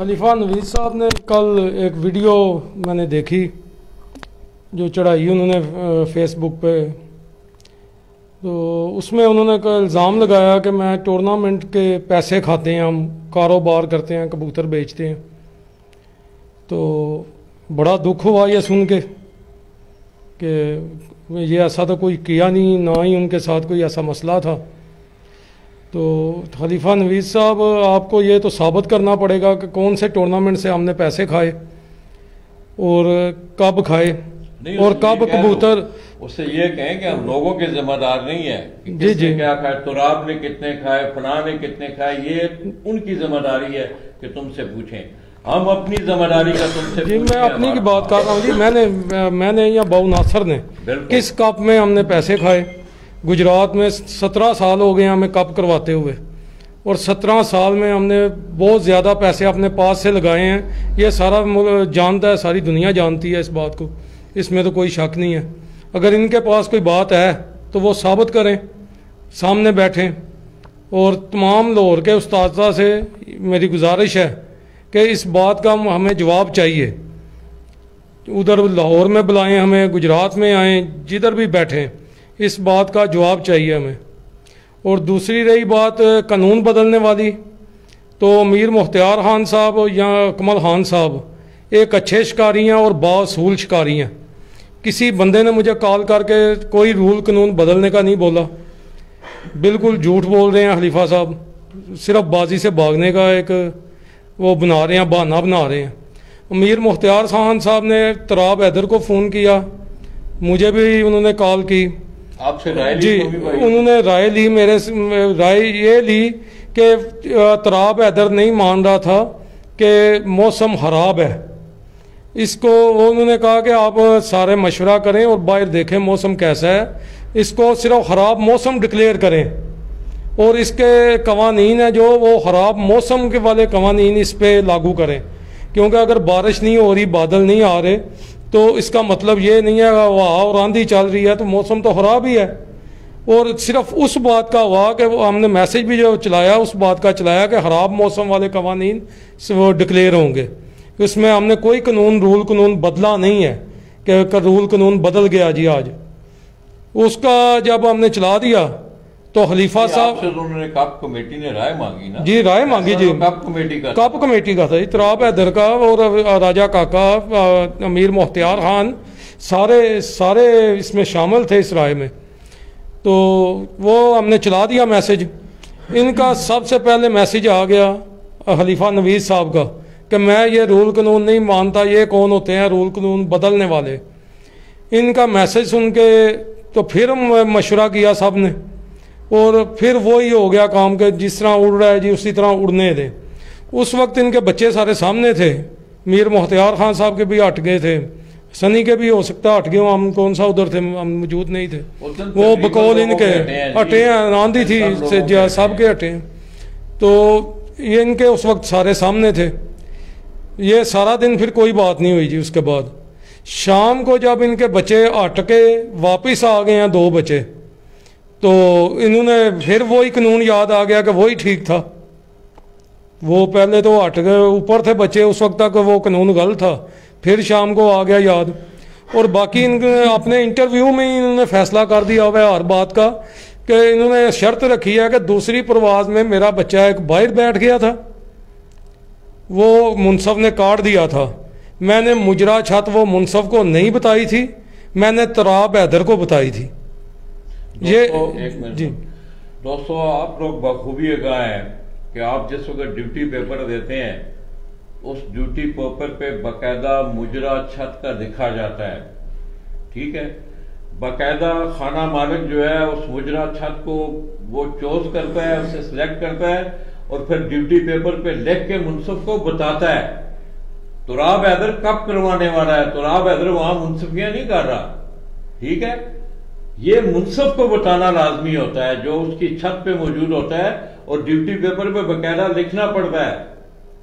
خلیفہ نوید صاحب نے کل ایک ویڈیو میں نے دیکھی جو چڑھائی انہوں نے فیس بک پہ، تو اس میں انہوں نے الزام لگایا کہ میں ٹورنامنٹ کے پیسے کھاتے ہیں، ہم کاروبار کرتے ہیں، کبوتر بیچتے ہیں۔ تو بڑا دکھ ہوا یہ سن کے کہ یہ ایسا تو کوئی کیا نہیں، نہ ہی ان کے ساتھ کوئی ایسا مسئلہ تھا۔ تو خلیفہ نوید صاحب، آپ کو یہ تو ثابت کرنا پڑے گا کہ کون سے ٹورنامنٹ سے ہم نے پیسے کھائے اور کب کھائے اور کب کبوتر۔ اس سے یہ کہیں کہ ہم لوگوں کے ذمہ دار نہیں ہیں کہ جی کس نے کیا کھائے، تراب نے کتنے کھائے، فلاں نے کتنے کھائے، یہ ان کی ذمہ داری ہے کہ تم سے پوچھیں۔ ہم اپنی ذمہ داری کا تم سے جی میں اپنی کی بات کر رہا ہوں جی، میں نے یا باؤ ناصر نے کس کپ میں ہم نے پیسے کھائے؟ گجرات میں 17 سال ہو گئے ہمیں کپ کرواتے ہوئے، اور 17 سال میں ہم نے بہت زیادہ پیسے اپنے پاس سے لگائے ہیں۔ یہ سارا جانتا ہے، ساری دنیا جانتی ہے اس بات کو، اس میں تو کوئی شک نہیں ہے۔ اگر ان کے پاس کوئی بات ہے تو وہ ثابت کریں، سامنے بیٹھیں۔ اور تمام لاہور کے اساتذہ سے میری گزارش ہے کہ اس بات کا ہمیں جواب چاہیے، ادھر لاہور میں بلائیں ہمیں، گجرات میں آئیں، جدھر بھی بیٹھیں، اس بات کا جواب چاہیے ہمیں۔ اور دوسری رہی بات قانون بدلنے والی، تو امیر مختار خان صاحب یا کمل خان صاحب ایک اچھے شکاری ہیں اور بااصول شکاری ہیں۔ کسی بندے نے مجھے کال کر کے کوئی رول قانون بدلنے کا نہیں بولا، بالکل جھوٹ بول رہے ہیں خلیفہ صاحب، صرف بازی سے بھاگنے کا ایک وہ بنا رہے ہیں، بہانہ بنا رہے ہیں۔ امیر مختار خان صاحب نے تراب حیدر کو فون کیا، مجھے بھی انہوں نے کال کی، آپ سے رائے لی؟ جی انہوں نے رائے لی، میرے رائے یہ لی کہ تراب حیدر نہیں مان رہا تھا کہ موسم خراب ہے، اس کو انہوں نے کہا کہ آپ سارے مشورہ کریں اور باہر دیکھیں موسم کیسا ہے، اس کو صرف خراب موسم ڈکلیئر کریں، اور اس کے قوانین ہیں جو وہ خراب موسم کے والے قوانین اس پہ لاگو کریں، کیونکہ اگر بارش نہیں ہو رہی، بادل نہیں آ رہے، تو اس کا مطلب یہ نہیں ہے ہوا اور آندھی چل رہی ہے تو موسم تو خراب ہی ہے۔ اور صرف اس بات کا ہوا کہ ہم نے میسج بھی جو چلایا اس بات کا چلایا کہ خراب موسم والے قوانین سے وہ ڈکلیئر ہوں گے، اس میں ہم نے کوئی رول قانون بدلا نہیں ہے کہ رول قانون بدل گیا جی آج۔ اس کا جب ہم نے چلا دیا تو خلیفہ صاحب سے انہوں نے کپ کمیٹی نے رائے مانگی نا؟ جی رائے مانگی جی، کپ کمیٹی کا تھا جی، تراب حیدر کا اور راجہ کاکا، امیر مختار خان، سارے اس میں شامل تھے اس رائے میں۔ تو وہ ہم نے چلا دیا میسج، ان کا سب سے پہلے میسج آ گیا خلیفہ نوید صاحب کا کہ میں یہ رول قانون نہیں مانتا، یہ کون ہوتے ہیں رول قانون بدلنے والے۔ ان کا میسج سن کے تو پھر مشورہ کیا سب نے، اور پھر وہی ہو گیا کام کہ جس طرح اڑ رہا ہے جی اسی طرح اڑنے دیں۔ اس وقت ان کے بچے سارے سامنے تھے، میر مختار خان صاحب کے بھی ہٹ گئے تھے، سنی کے بھی ہو سکتا ہٹ گئے، ہم کون سا ادھر تھے، ہم موجود نہیں تھے، وہ بقول ان کے ہٹے ہیں، آندھی تھی سب کے ہٹے ہیں۔ تو یہ ان کے اس وقت سارے سامنے تھے۔ یہ سارا دن پھر کوئی بات نہیں ہوئی جی۔ اس کے بعد شام کو جب ان کے بچے ہٹ کے واپس آ گئے ہیں 2 بچے، تو انہوں نے پھر وہی قانون یاد آ گیا کہ وہی ٹھیک تھا۔ وہ پہلے تو ہٹ گئے اوپر تھے بچے، اس وقت تک وہ قانون غلط تھا، پھر شام کو آ گیا یاد۔ اور باقی اپنے انٹرویو میں ہی انہوں نے فیصلہ کر دیا ہوا ہے ہر بات کا کہ انہوں نے شرط رکھی ہے کہ دوسری پرواز میں میرا بچہ ایک باہر بیٹھ گیا تھا، وہ منصف نے کاٹ دیا تھا، میں نے مجرا چھت وہ منصف کو نہیں بتائی تھی، میں نے تراب حیدر کو بتائی تھی۔ یہ جی دوستو، آپ لوگ بخوبی آگاہ ہیں کہ آپ جس وقت ڈیوٹی پیپر دیتے ہیں اس ڈیوٹی پیپر پہ باقاعدہ مجرا چھت کا لکھا جاتا ہے، ٹھیک ہے؟ باقاعدہ خانہ مالک جو ہے اس مجرا چھت کو وہ چوز کرتا ہے، اسے سلیکٹ کرتا ہے اور پھر ڈیوٹی پیپر پہ لکھ کے منصف کو بتاتا ہے۔ تراب حیدر کب کروانے والا ہے، تراب حیدر وہاں منصفیاں نہیں کر رہا، ٹھیک ہے؟ یہ منصف کو بتانا لازمی ہوتا ہے جو اس کی چھت پہ موجود ہوتا ہے، اور ڈیوٹی پیپر پہ باقاعدہ لکھنا پڑتا ہے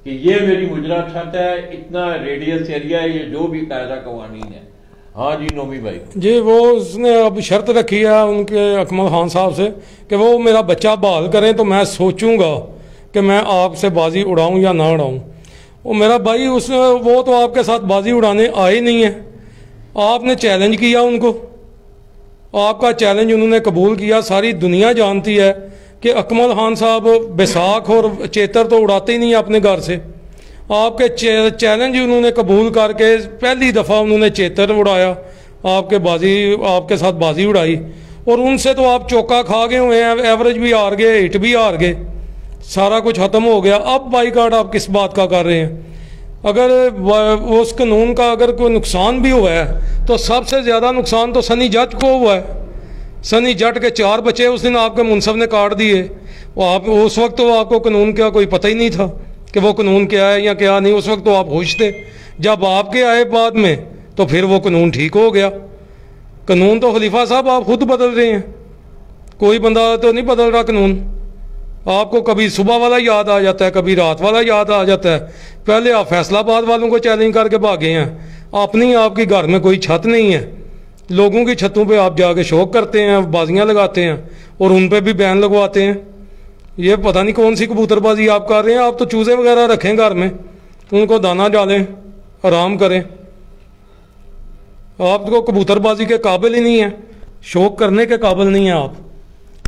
کہ یہ میری مجرا چھت ہے، اتنا ریڈیس ایریا ہے، یہ جو بھی قاعدہ قوانین ہے۔ ہاں جی نومی بھائی جی، وہ اس نے اب شرط رکھی ہے ان کے اکمل خان صاحب سے کہ وہ میرا بچہ بحال کریں تو میں سوچوں گا کہ میں آپ سے بازی اڑاؤں یا نہ اڑاؤں۔ وہ میرا بھائی وہ تو آپ کے ساتھ بازی اڑانے آئے نہیں ہیں. آپ نے چیلنج کیا ان کو, آپ کا چیلنج انہوں نے قبول کیا. ساری دنیا جانتی ہے کہ اکمل خان صاحب بیساکھ اور چیتر تو اڑاتے ہی نہیں اپنے گھر سے. آپ کے چیلنج انہوں نے قبول کر کے پہلی دفعہ انہوں نے چیتر اڑایا, آپ کے ساتھ بازی اڑائی, اور ان سے تو آپ چوکا کھا گئے ہوئے ہیں. ایوریج بھی ہار گئے, ہٹ بھی ہار گئے, سارا کچھ ختم ہو گیا. اب بائیکاٹ آپ کس بات کا کر رہے ہیں؟ اگر اس قانون کا اگر کوئی نقصان بھی ہوا ہے تو سب سے زیادہ نقصان تو سنی جٹ کو ہوا ہے. سنی جٹ کے 4 بچے اس دن آپ کے منصف نے کاٹ دیے. آپ اس وقت تو آپ کو قانون کا کوئی پتہ ہی نہیں تھا کہ وہ قانون کیا ہے یا کیا نہیں. اس وقت تو آپ ہوش تھے. جب آپ کے آئے بعد میں تو پھر وہ قانون ٹھیک ہو گیا. قانون تو خلیفہ صاحب آپ خود بدل رہے ہیں, کوئی بندہ تو نہیں بدل رہا قانون. آپ کو کبھی صبح والا یاد آ جاتا ہے, کبھی رات والا یاد آ جاتا ہے. پہلے آپ فیصلہ آباد والوں کو چیلنج کر کے بھاگے ہیں. اپنی آپ کی گھر میں کوئی چھت نہیں ہے, لوگوں کی چھتوں پہ آپ جا کے شوق کرتے ہیں, بازیاں لگاتے ہیں اور ان پہ بھی بین لگواتے ہیں. یہ پتہ نہیں کون سی کبوتر بازی آپ کر رہے ہیں. آپ تو چوزے وغیرہ رکھیں گھر میں, ان کو دانہ ڈالیں, آرام کریں. آپ کو کبوتر بازی کے قابل ہی نہیں ہیں, شوق کرنے کے قابل نہیں ہیں آپ.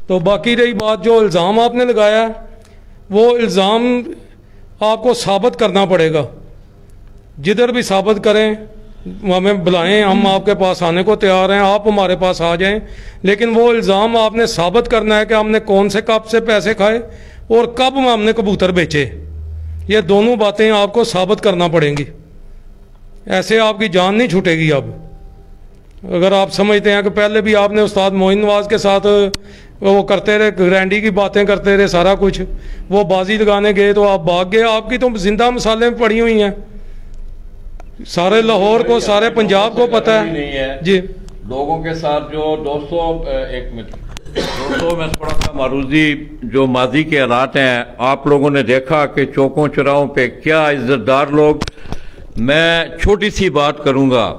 تو باقی رہی بات جو الزام آپ نے لگایا ہے, وہ الزام آپ کو ثابت کرنا پڑے گا. جدھر بھی ثابت کریں ہمیں بلائیں, ہم آپ کے پاس آنے کو تیار ہیں, آپ ہمارے پاس آ جائیں. لیکن وہ الزام آپ نے ثابت کرنا ہے کہ ہم نے کون سے کب سے پیسے کھائے اور کب ہم نے کبوتر بیچے. یہ دونوں باتیں آپ کو ثابت کرنا پڑیں گی. ایسے آپ کی جان نہیں چھوٹے گی. اب اگر آپ سمجھتے ہیں کہ پہلے بھی آپ نے استاد معین نواز کے ساتھ وہ کرتے رہے, گرینڈی کی باتیں کرتے رہے, سارا کچھ, وہ بازی لگانے گئے تو آپ بھاگ گئے. آپ کی تو زندہ مثالیں پڑی ہوئی ہیں, سارے لاہور کو, سارے پنجاب کو پتہ ہے. جی لوگوں کے ساتھ جو دوستوں, ایک منٹ دوستوں, میں تھوڑا سا معروضی جو ماضی کے حالات ہیں, آپ لوگوں نے دیکھا کہ چوکوں چوراہوں پہ کیا عزت دار لوگ. میں چھوٹی سی بات کروں گا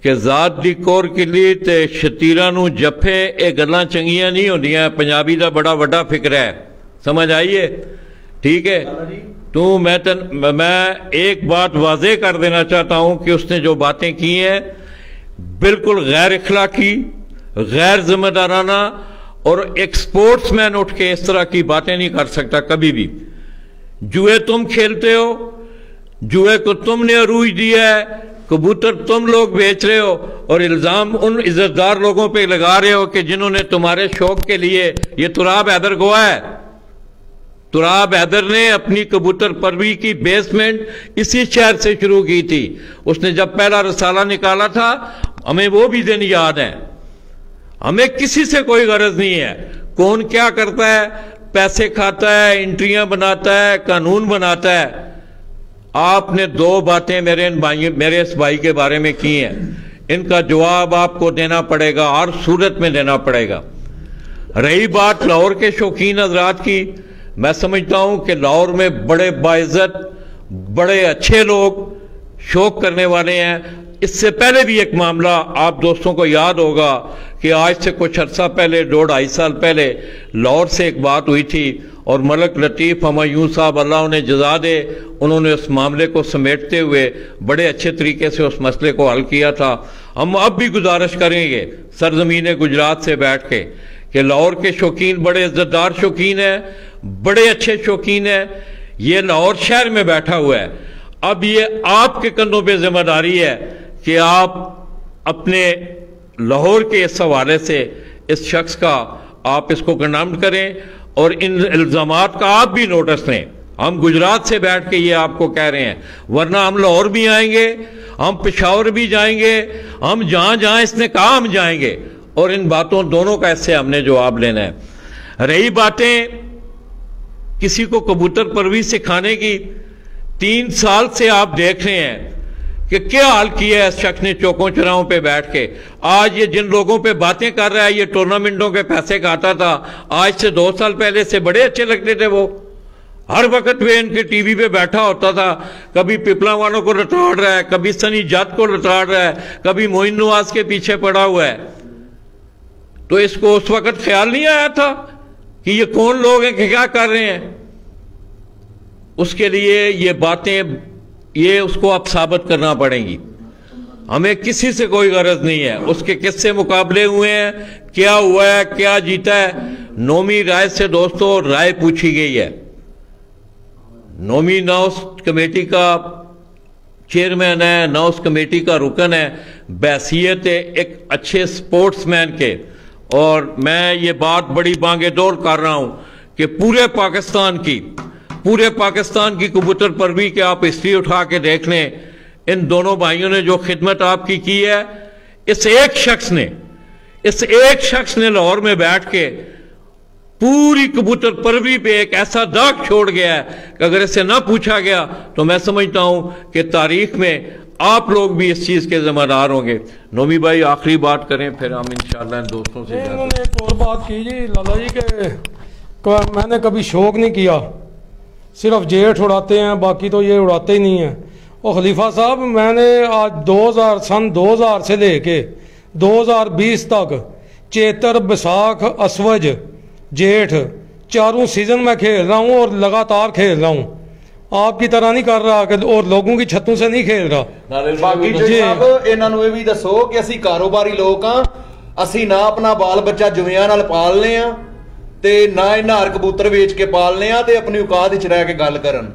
کہ ذات دی کور کے لیے تے شتیراں نو جفے اے گلاں چنگیاں نہیں ہوندیاں. پنجابی دا بڑا وڈا فکر ہے, سمجھ آئیے, ٹھیک ہے. تو میں ایک بات واضح کر دینا چاہتا ہوں کہ اس نے جو باتیں کی ہیں بالکل غیر اخلاقی, غیر ذمہ دارانہ, اور ایک سپورٹس مین اٹھ کے اس طرح کی باتیں نہیں کر سکتا کبھی بھی. جوئے تم کھیلتے ہو, جوئے کو تم نے عروج دیا ہے, کبوتر تم لوگ بیچ رہے ہو, اور الزام ان عزت دار لوگوں پہ لگا رہے ہو کہ جنہوں نے تمہارے شوق کے لیے. یہ تراب حیدر گواہ ہے. تراب حیدر نے اپنی کبوتر پروی کی بیسمنٹ اسی شہر سے شروع کی تھی. اس نے جب پہلا رسالہ نکالا تھا, ہمیں وہ بھی دن یاد ہیں. ہمیں کسی سے کوئی غرض نہیں ہے کون کیا کرتا ہے, پیسے کھاتا ہے, انٹریاں بناتا ہے, قانون بناتا ہے. آپ نے 2 باتیں میرے اس بھائی کے بارے میں کی ہیں, ان کا جواب آپ کو دینا پڑے گا, اور صورت میں دینا پڑے گا. رہی بات لاہور کے شوقین حضرات کی, میں سمجھتا ہوں کہ لاہور میں بڑے باعزت, بڑے اچھے لوگ شوق کرنے والے ہیں. اس سے پہلے بھی ایک معاملہ آپ دوستوں کو یاد ہوگا کہ آج سے کچھ عرصہ پہلے, 2-2.5 سال پہلے لاہور سے ایک بات ہوئی تھی, اور ملک لطیف ہمایوں صاحب اللہ انہیں جزا دے, انہوں نے اس معاملے کو سمیٹتے ہوئے بڑے اچھے طریقے سے اس مسئلے کو حل کیا تھا. ہم اب بھی گزارش کریں گے سرزمین گجرات سے بیٹھ کے کہ لاہور کے شوقین بڑے عزت دار شوقین ہیں, بڑے اچھے شوقین ہیں. یہ لاہور شہر میں بیٹھا ہوا ہے. اب یہ آپ کے کندھوں پہ ذمہ داری ہے کہ آپ اپنے لاہور کے اس حوالے سے اس شخص کا آپ اس کو کنڈم کریں, اور ان الزامات کا آپ بھی نوٹس لیں. ہم گجرات سے بیٹھ کے یہ آپ کو کہہ رہے ہیں, ورنہ ہم لاہور بھی آئیں گے, ہم پشاور بھی جائیں گے, ہم جہاں جہاں اس نے کہا ہم جائیں گے, اور ان باتوں دونوں کا اس سے ہم نے جواب لینا ہے. رہی باتیں کسی کو کبوتر پروی سکھانے کی, 3 سال سے آپ دیکھ رہے ہیں کہ کیا حال کیا ہے اس شخص نے چوکوں چوراہوں پہ بیٹھ کے. آج یہ جن لوگوں پہ باتیں کر رہا ہے, یہ ٹورنامنٹوں کے پیسے کھاتا تھا, آج سے 2 سال پہلے سے بڑے اچھے لگتے تھے. وہ ہر وقت وہ ان کے ٹی وی پہ بیٹھا ہوتا تھا, کبھی پپلا والوں کو لتاڑ رہا ہے, کبھی سنی جات کو لتاڑ رہا ہے, کبھی معین نواز کے پیچھے پڑا ہوا ہے. تو اس کو اس وقت خیال نہیں آیا تھا کہ یہ کون لوگ ہیں کہ کیا کر رہے ہیں. اس کے لیے یہ باتیں یہ اس کو اب ثابت کرنا پڑیں گی. ہمیں کسی سے کوئی غرض نہیں ہے. اس کے کس سے مقابلے ہوئے ہیں, کیا ہوا ہے, کیا جیتا ہے. نومی رائے سے دوستو رائے پوچھی گئی ہے. نومی نہ اس کمیٹی کا چیئرمین ہے نہ اس کمیٹی کا رکن ہے, بحیثیت ایک اچھے سپورٹس مین کے. اور میں یہ بات بڑی بانگے دور کر رہا ہوں کہ پورے پاکستان کی کبوتر پروری کے آپ ہسٹری اٹھا کے دیکھ لیں. ان دونوں بھائیوں نے جو خدمت آپ کی ہے, اس ایک شخص نے لاہور میں بیٹھ کے پوری کبوتر پروری پہ ایک ایسا داغ چھوڑ گیا ہے کہ اگر اسے نہ پوچھا گیا تو میں سمجھتا ہوں کہ تاریخ میں آپ لوگ بھی اس چیز کے ذمہ دار ہوں گے. نومی بھائی آخری بات کریں, پھر ہم انشاءاللہ ان دوستوں سے. انہوں نے ایک اور بات کی جی لالا جی کہ میں نے کبھی شوق نہیں کیا, صرف جیٹ اڑاتے ہیں, باقی تو یہ اڑاتے ہی نہیں ہیں. اور خلیفہ صاحب میں نے آج سن 2000 سے لے کے 2020 تک چیتر, بساکھ, اسوج, جیٹھ چاروں سیزن میں کھیل رہا ہوں اور لگاتار کھیل رہا ہوں. آپ کی طرح نہیں کر رہا کہ اور لوگوں کی چھتوں سے نہیں کھیل رہا. باقی جناب انہاں نوں یہ بھی دسو کہ اسی کاروباری لوگ ہاں, اسی نہ اپنا بال بچہ جویاں نال پالنے ہاں تے نہ انہاں ہر کبوتر ویچ کے پالنے ہاں تے اپنی اوقات وچ رہ کے گل کرن.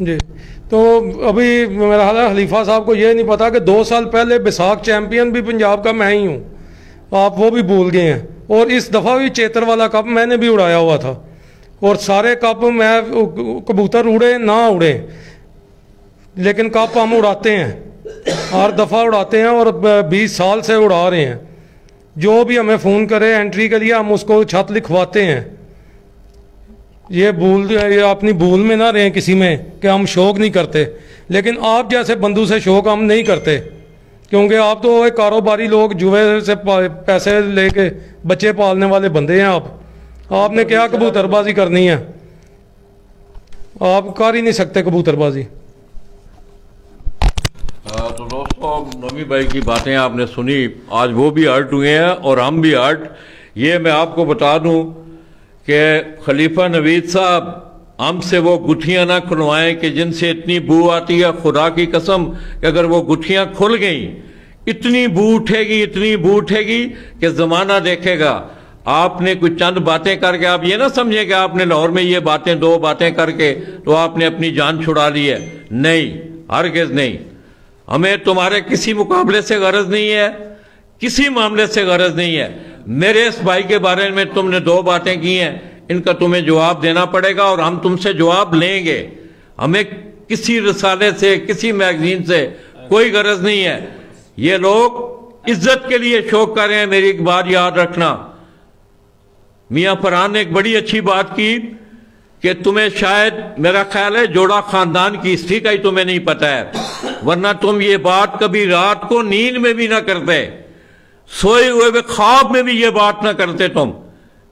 جی تو ابھی میرا خیال ہے خلیفہ صاحب کو یہ نہیں پتا کہ 2 سال پہلے بساکھ چیمپئن بھی پنجاب کا میں ہی ہوں, آپ وہ بھی بھول گئے ہیں. اور اس دفعہ بھی چیتر والا کپ میں نے بھی اڑایا ہوا تھا, اور سارے کپ میں کبوتر اڑے نہ اڑے لیکن کپ ہم اڑاتے ہیں, ہر دفعہ اڑاتے ہیں اور 20 سال سے اڑا رہے ہیں. جو بھی ہمیں فون کرے انٹری کے لیے ہم اس کو چھت لکھواتے ہیں. یہ اپنی بھول میں نہ رہیں کسی میں کہ ہم شوق نہیں کرتے, لیکن آپ جیسے بندوں سے شوق ہم نہیں کرتے, کیونکہ آپ تو ایک کاروباری لوگ جوئے سے پیسے لے کے بچے پالنے والے بندے ہیں. آپ نے کیا کبوتر بازی کرنی ہے, آپ کر ہی نہیں سکتے کبوتر بازی. تو دوستو نومی بھائی کی باتیں آپ نے سنی, آج وہ بھی ہرٹ ہوئے ہیں اور ہم بھی ہرٹ. یہ میں آپ کو بتا دوں کہ خلیفہ نوید صاحب ہم سے وہ گٹھیاں نہ کھلوائیں کہ جن سے اتنی بو آتی ہے, خدا کی قسم کہ اگر وہ گٹھیاں کھل گئیں اتنی بو اٹھے گی کہ زمانہ دیکھے گا. آپ نے کچھ چند باتیں کر کے آپ یہ نہ سمجھیں کہ آپ نے لاہور میں یہ باتیں 2 باتیں کر کے تو آپ نے اپنی جان چھڑا لی ہے. نہیں, ہرگز نہیں. ہمیں تمہارے کسی مقابلے سے غرض نہیں ہے, کسی معاملے سے غرض نہیں ہے. میرے اس بھائی کے بارے میں تم نے 2 باتیں کی ہیں, ان کا تمہیں جواب دینا پڑے گا اور ہم تم سے جواب لیں گے. ہمیں کسی رسالے سے کسی میگزین سے کوئی غرض نہیں ہے. یہ لوگ عزت کے لیے شوق کر رہے ہیں. میری ایک بات یاد رکھنا, میاں فرحان نے ایک بڑی اچھی بات کی کہ تمہیں شاید میرا خیال ہے جوڑا خاندان کی ہسٹری کا ہی تمہیں نہیں پتہ ہے, ورنہ تم یہ بات کبھی رات کو نیند میں بھی نہ کرتے, سوئے ہوئے خواب میں بھی یہ بات نہ کرتے تم.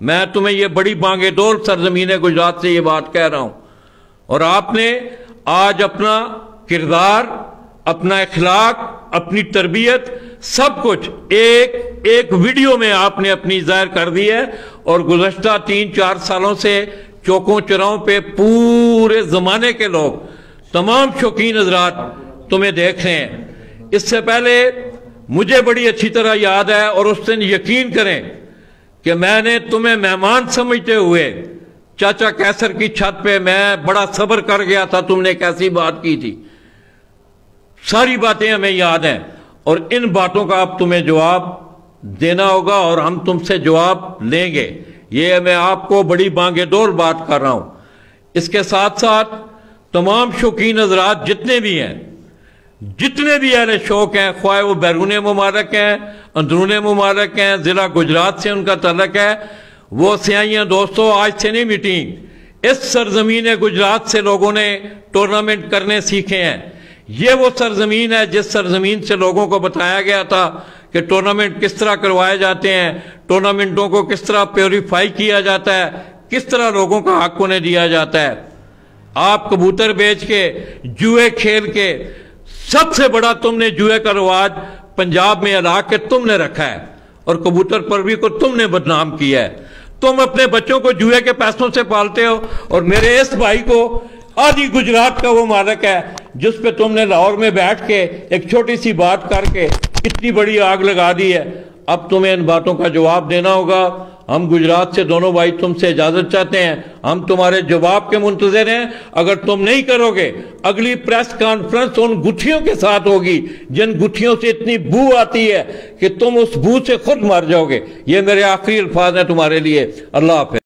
میں تمہیں یہ بڑی بانگے دور سرزمین گجرات سے یہ بات کہہ رہا ہوں. اور آپ نے آج اپنا کردار, اپنا اخلاق, اپنی تربیت سب کچھ ایک ویڈیو میں آپ نے اپنی ظاہر کر دی ہے. اور گزشتہ 3-4 سالوں سے چوکوں چراہوں پہ پورے زمانے کے لوگ, تمام شوقین حضرات تمہیں دیکھ رہے ہیں. اس سے پہلے مجھے بڑی اچھی طرح یاد ہے, اور اس دن یقین کریں کہ میں نے تمہیں مہمان سمجھتے ہوئے چاچا کیسر کی چھت پہ میں بڑا صبر کر گیا تھا. تم نے کیسی بات کی تھی, ساری باتیں ہمیں یاد ہیں, اور ان باتوں کا اب تمہیں جواب دینا ہوگا اور ہم تم سے جواب لیں گے. یہ میں آپ کو بڑی بانگے دور بات کر رہا ہوں. اس کے ساتھ ساتھ تمام شوقین حضرات جتنے بھی ہیں, جتنے بھی اہل شوق ہیں, خواہ وہ بیرون ممالک ہیں, اندرون ممالک ہیں, ضلع گجرات سے ان کا تعلق ہے, وہ سیاحیاں دوستو آج سے نہیں مٹیں. اس سرزمین گجرات سے لوگوں نے ٹورنامنٹ کرنے سیکھے ہیں. یہ وہ سرزمین ہے جس سرزمین سے لوگوں کو بتایا گیا تھا کہ ٹورنامنٹ کس طرح کروائے جاتے ہیں, ٹورنامنٹوں کو کس طرح پیوریفائی کیا جاتا ہے, کس طرح لوگوں کا حق انہیں دیا جاتا ہے. آپ کبوتر بیچ کے, جوئے کھیل کے, سب سے بڑا تم نے جوئے کا رواج پنجاب میں علا کے تم نے رکھا ہے, اور کبوتر پروری کو تم نے بدنام کیا ہے. تم اپنے بچوں کو جوئے کے پیسوں سے پالتے ہو, اور میرے اس بھائی کو آدھی گجرات کا وہ مالک ہے جس پہ تم نے لاہور میں بیٹھ کے ایک چھوٹی سی بات کر کے اتنی بڑی آگ لگا دی ہے. اب تمہیں ان باتوں کا جواب دینا ہوگا. ہم گجرات سے دونوں بھائی تم سے اجازت چاہتے ہیں, ہم تمہارے جواب کے منتظر ہیں. اگر تم نہیں کرو گے اگلی پریس کانفرنس ان گٹھیوں کے ساتھ ہوگی جن گٹھیوں سے اتنی بو آتی ہے کہ تم اس بو سے خود مر جاؤ گے. یہ میرے آخری الفاظ ہیں تمہارے لیے. اللہ حافظ.